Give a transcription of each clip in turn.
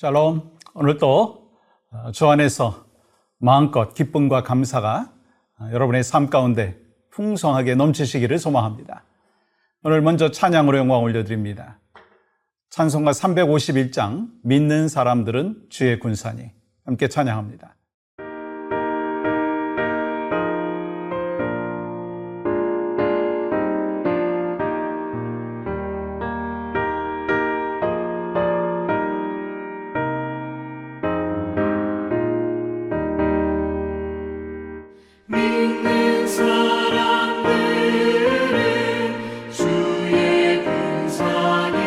샬롬. 오늘도 주 안에서 마음껏 기쁨과 감사가 여러분의 삶 가운데 풍성하게 넘치시기를 소망합니다. 오늘 먼저 찬양으로 영광 올려드립니다. 찬송가 351장 믿는 사람들은 주의 군사니, 함께 찬양합니다. 믿는 사람들은 주의 군사니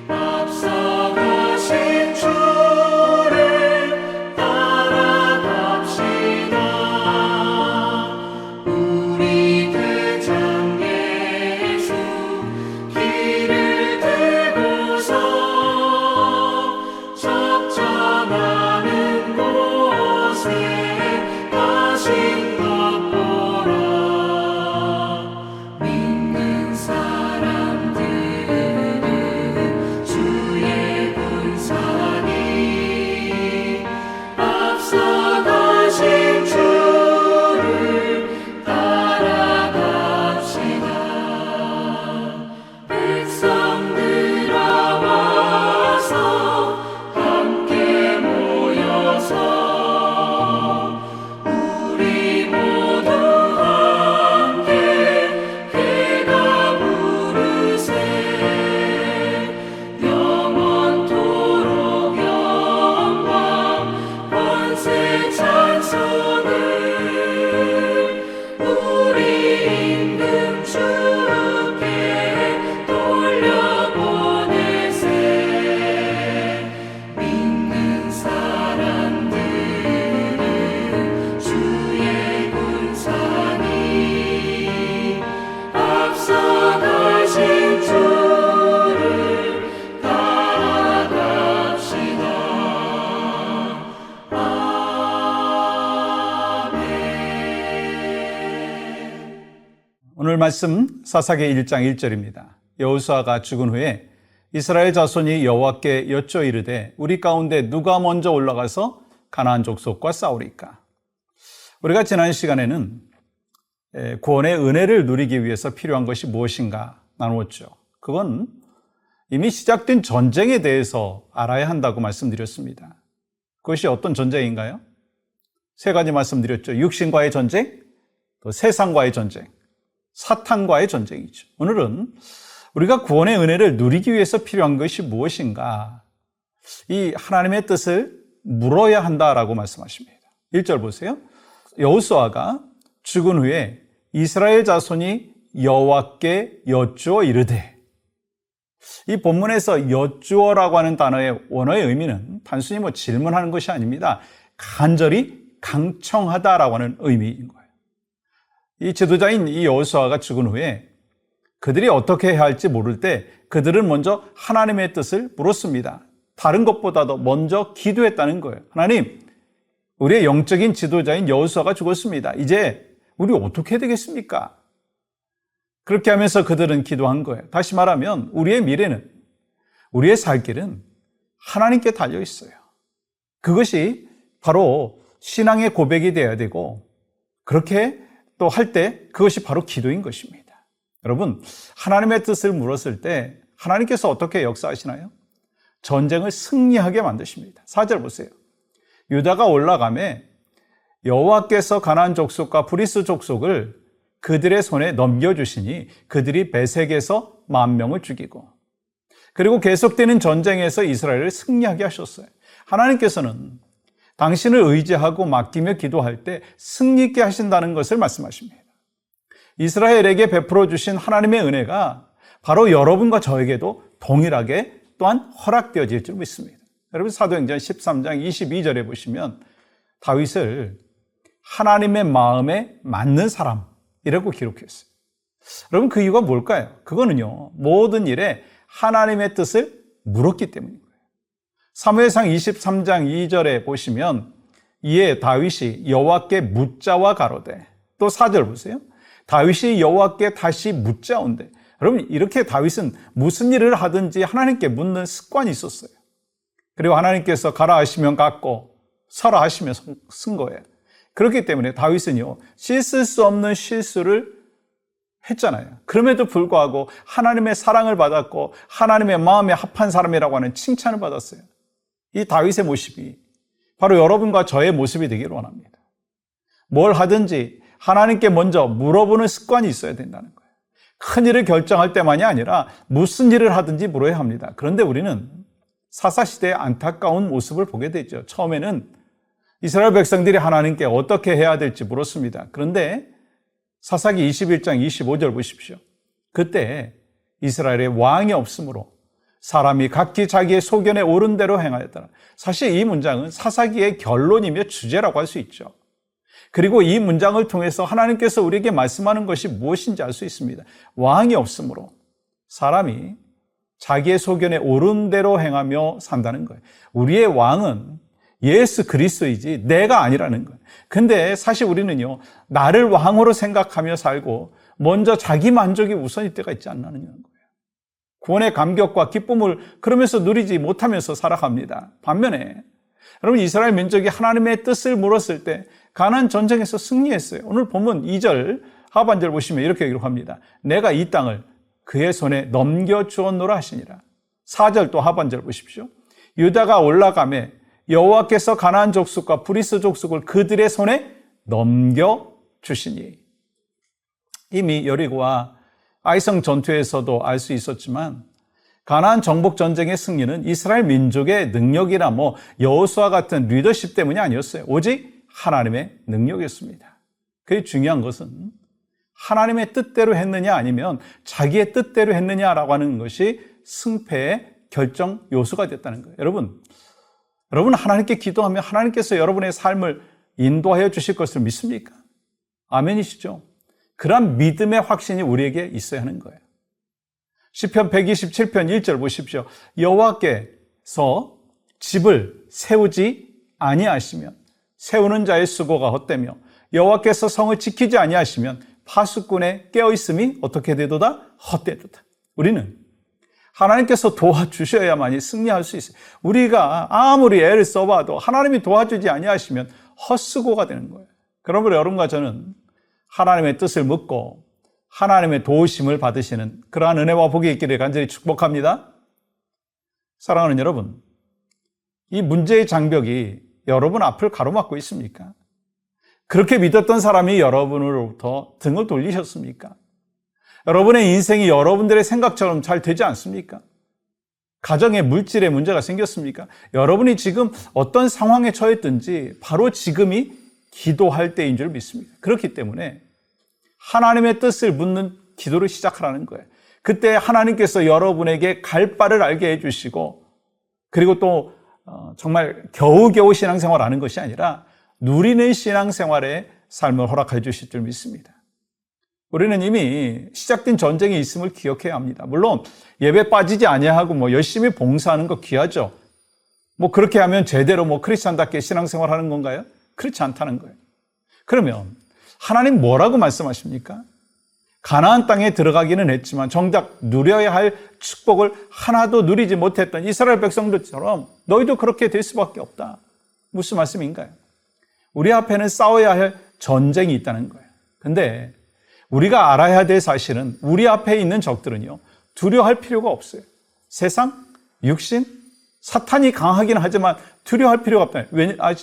앞서가신 주를 따라갑시다. 우리 대장 예수 길을 들고서 적전하는 곳에 가신 것 보라. 믿는 사람들은 주의 군사니 앞서가신 주를 따라갑시다. 백성들아 와서 함께 모여서 우리 모두 함께 해가 부르세. 영원토록 영광 권세 찬송을 우리 임금 주께 돌려보내세. 믿는 사람들은 주의 군사니 앞서가신 주를 따라갑시다. 아멘. 오늘 말씀 사사기 1장 1절입니다. 여호수아가 죽은 후에 이스라엘 자손이 여호와께 여쭈어 이르되 우리 가운데 누가 먼저 올라가서 가나안 족속과 싸우리까? 우리가 지난 시간에는 구원의 은혜를 누리기 위해서 필요한 것이 무엇인가 나누었죠. 그건 이미 시작된 전쟁에 대해서 알아야 한다고 말씀드렸습니다. 그것이 어떤 전쟁인가요? 세 가지 말씀드렸죠. 육신과의 전쟁, 또 세상과의 전쟁, 사탄과의 전쟁이죠. 오늘은 우리가 구원의 은혜를 누리기 위해서 필요한 것이 무엇인가? 이 하나님의 뜻을 물어야 한다라고 말씀하십니다. 1절 보세요. 여호수아가 죽은 후에 이스라엘 자손이 여호와께 여쭈어 이르되, 이 본문에서 여쭈어라고 하는 단어의 원어의 의미는 단순히 질문하는 것이 아닙니다. 간절히 강청하다라고 하는 의미인 거예요. 이 지도자인 이 여호수아가 죽은 후에 그들이 어떻게 해야 할지 모를 때 그들은 먼저 하나님의 뜻을 물었습니다. 다른 것보다도 먼저 기도했다는 거예요. 하나님, 우리의 영적인 지도자인 여호수아가 죽었습니다. 이제 우리 어떻게 해야 되겠습니까? 그렇게 하면서 그들은 기도한 거예요. 다시 말하면 우리의 미래는, 우리의 살 길은 하나님께 달려 있어요. 그것이 바로 신앙의 고백이 되어야 되고, 그렇게 또 할 때 그것이 바로 기도인 것입니다. 여러분, 하나님의 뜻을 물었을 때 하나님께서 어떻게 역사하시나요? 전쟁을 승리하게 만드십니다. 4절 보세요. 유다가 올라가매 여호와께서 가나안 족속과 브리스 족속을 그들의 손에 넘겨주시니 그들이 베색에서 10,000명을 죽이고, 그리고 계속되는 전쟁에서 이스라엘을 승리하게 하셨어요. 하나님께서는 당신을 의지하고 맡기며 기도할 때 승리 있게 하신다는 것을 말씀하십니다. 이스라엘에게 베풀어 주신 하나님의 은혜가 바로 여러분과 저에게도 동일하게 또한 허락되어질 줄 믿습니다. 여러분, 사도행전 13장 22절에 보시면 다윗을 하나님의 마음에 맞는 사람이라고 기록했어요. 여러분, 그 이유가 뭘까요? 그거는요, 모든 일에 하나님의 뜻을 물었기 때문인 거예요. 사무엘상 23장 2절에 보시면 이에 다윗이 여호와께 묻자와 가로되, 또 4절 보세요. 다윗이 여호와께 다시 묻자온데, 여러분, 이렇게 다윗은 무슨 일을 하든지 하나님께 묻는 습관이 있었어요. 그리고 하나님께서 가라 하시면 갔고 서라 하시면 쓴 거예요. 그렇기 때문에 다윗은요, 씻을 수 없는 실수를 했잖아요. 그럼에도 불구하고 하나님의 사랑을 받았고 하나님의 마음에 합한 사람이라고 하는 칭찬을 받았어요. 이 다윗의 모습이 바로 여러분과 저의 모습이 되기를 원합니다. 뭘 하든지 하나님께 먼저 물어보는 습관이 있어야 된다는 거예요. 큰 일을 결정할 때만이 아니라 무슨 일을 하든지 물어야 합니다. 그런데 우리는 사사시대의 안타까운 모습을 보게 되죠. 처음에는 이스라엘 백성들이 하나님께 어떻게 해야 될지 물었습니다. 그런데 사사기 21장 25절 보십시오. 그때 이스라엘에 왕이 없으므로 사람이 각기 자기의 소견에 옳은 대로 행하였더라. 사실 이 문장은 사사기의 결론이며 주제라고 할 수 있죠. 그리고 이 문장을 통해서 하나님께서 우리에게 말씀하는 것이 무엇인지 알 수 있습니다. 왕이 없으므로 사람이 자기의 소견에 옳은 대로 행하며 산다는 거예요. 우리의 왕은 예수 그리스도이지 내가 아니라는 거예요. 근데 사실 우리는요, 나를 왕으로 생각하며 살고 먼저 자기 만족이 우선일 때가 있지 않나는 거예요. 구원의 감격과 기쁨을 그러면서 누리지 못하면서 살아갑니다. 반면에 여러분, 이스라엘 민족이 하나님의 뜻을 물었을 때 가나안 전쟁에서 승리했어요. 오늘 본문 2절 하반절 보시면 이렇게 기록합니다. 내가 이 땅을 그의 손에 넘겨주었노라 하시니라. 4절 또 하반절 보십시오. 유다가 올라가매 여호와께서 가나안 족속과 브리스 족속을 그들의 손에 넘겨주시니. 이미 여리고와 아이성 전투에서도 알 수 있었지만 가나안 정복 전쟁의 승리는 이스라엘 민족의 능력이나 여호수아 같은 리더십 때문이 아니었어요. 오직 하나님의 능력이었습니다. 그게 중요한 것은 하나님의 뜻대로 했느냐 아니면 자기의 뜻대로 했느냐라고 하는 것이 승패의 결정 요소가 됐다는 거예요. 여러분 하나님께 기도하면 하나님께서 여러분의 삶을 인도하여 주실 것을 믿습니까? 아멘이시죠? 그런 믿음의 확신이 우리에게 있어야 하는 거예요. 시편 127편 1절 보십시오. 여호와께서 집을 세우지 아니하시면 세우는 자의 수고가 헛되며 여호와께서 성을 지키지 아니하시면 파수꾼의 깨어있음이 어떻게 되도다? 헛되도다. 우리는 하나님께서 도와주셔야만이 승리할 수 있어요. 우리가 아무리 애를 써봐도 하나님이 도와주지 아니하시면 헛수고가 되는 거예요. 그러므로 여러분과 저는 하나님의 뜻을 묻고 하나님의 도우심을 받으시는 그러한 은혜와 복이 있기를 간절히 축복합니다. 사랑하는 여러분, 이 문제의 장벽이 여러분 앞을 가로막고 있습니까? 그렇게 믿었던 사람이 여러분으로부터 등을 돌리셨습니까? 여러분의 인생이 여러분들의 생각처럼 잘 되지 않습니까? 가정에 물질의 문제가 생겼습니까? 여러분이 지금 어떤 상황에 처했든지 바로 지금이 기도할 때인 줄 믿습니다. 그렇기 때문에 하나님의 뜻을 묻는 기도를 시작하라는 거예요. 그때 하나님께서 여러분에게 갈 바를 알게 해주시고, 그리고 또 정말 겨우겨우 신앙생활을 하는 것이 아니라 누리는 신앙생활의 삶을 허락해 주실 줄 믿습니다. 우리는 이미 시작된 전쟁이 있음을 기억해야 합니다. 물론 예배 빠지지 아니하고 열심히 봉사하는 거 귀하죠. 그렇게 하면 제대로 크리스찬답게 신앙생활하는 건가요? 그렇지 않다는 거예요. 그러면 하나님 뭐라고 말씀하십니까? 가나안 땅에 들어가기는 했지만 정작 누려야 할 축복을 하나도 누리지 못했던 이스라엘 백성들처럼 너희도 그렇게 될 수밖에 없다. 무슨 말씀인가요? 우리 앞에는 싸워야 할 전쟁이 있다는 거예요. 근데 우리가 알아야 될 사실은 우리 앞에 있는 적들은요, 두려워할 필요가 없어요. 세상, 육신, 사탄이 강하긴 하지만 두려워할 필요가 없다.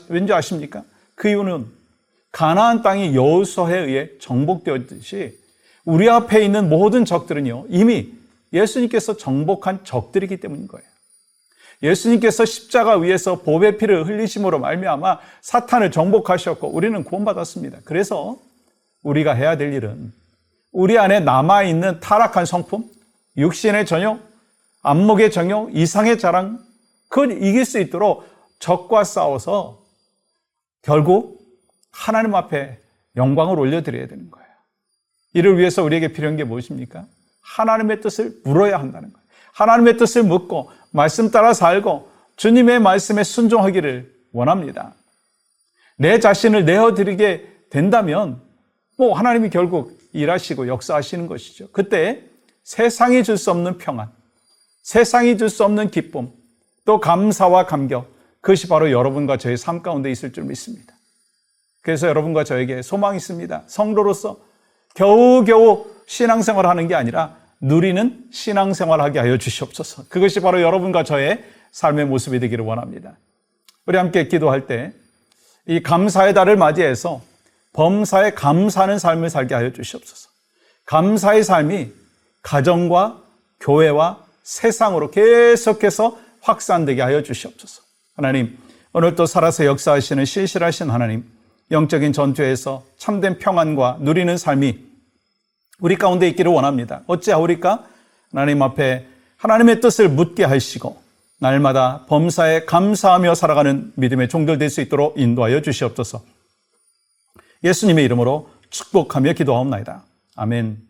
왠지 아십니까? 그 이유는 가나안 땅이 여호수아에 의해 정복되었듯이 우리 앞에 있는 모든 적들은요, 이미 예수님께서 정복한 적들이기 때문인 거예요. 예수님께서 십자가 위에서 보배 피를 흘리심으로 말미암아 사탄을 정복하셨고 우리는 구원받았습니다. 그래서 우리가 해야 될 일은 우리 안에 남아있는 타락한 성품, 육신의 전용, 안목의 정욕, 이상의 자랑, 그걸 이길 수 있도록 적과 싸워서 결국 하나님 앞에 영광을 올려드려야 되는 거예요. 이를 위해서 우리에게 필요한 게 무엇입니까? 하나님의 뜻을 물어야 한다는 거예요. 하나님의 뜻을 묻고 말씀 따라 살고 주님의 말씀에 순종하기를 원합니다. 내 자신을 내어드리게 된다면 하나님이 결국 일하시고 역사하시는 것이죠. 그때 세상이 줄 수 없는 평안, 세상이 줄 수 없는 기쁨, 또 감사와 감격, 그것이 바로 여러분과 저의 삶 가운데 있을 줄 믿습니다. 그래서 여러분과 저에게 소망이 있습니다. 성도로서 겨우겨우 신앙생활을 하는 게 아니라 누리는 신앙생활을 하게 하여 주시옵소서. 그것이 바로 여러분과 저의 삶의 모습이 되기를 원합니다. 우리 함께 기도할 때 이 감사의 달을 맞이해서 범사에 감사하는 삶을 살게 하여 주시옵소서. 감사의 삶이 가정과 교회와 세상으로 계속해서 확산되게 하여 주시옵소서. 하나님, 오늘 또 살아서 역사하시는 신실하신 하나님, 영적인 전투에서 참된 평안과 누리는 삶이 우리 가운데 있기를 원합니다. 어찌하오리까? 하나님 앞에 하나님의 뜻을 묻게 하시고 날마다 범사에 감사하며 살아가는 믿음의 종들 될 수 있도록 인도하여 주시옵소서. 예수님의 이름으로 축복하며 기도하옵나이다. 아멘.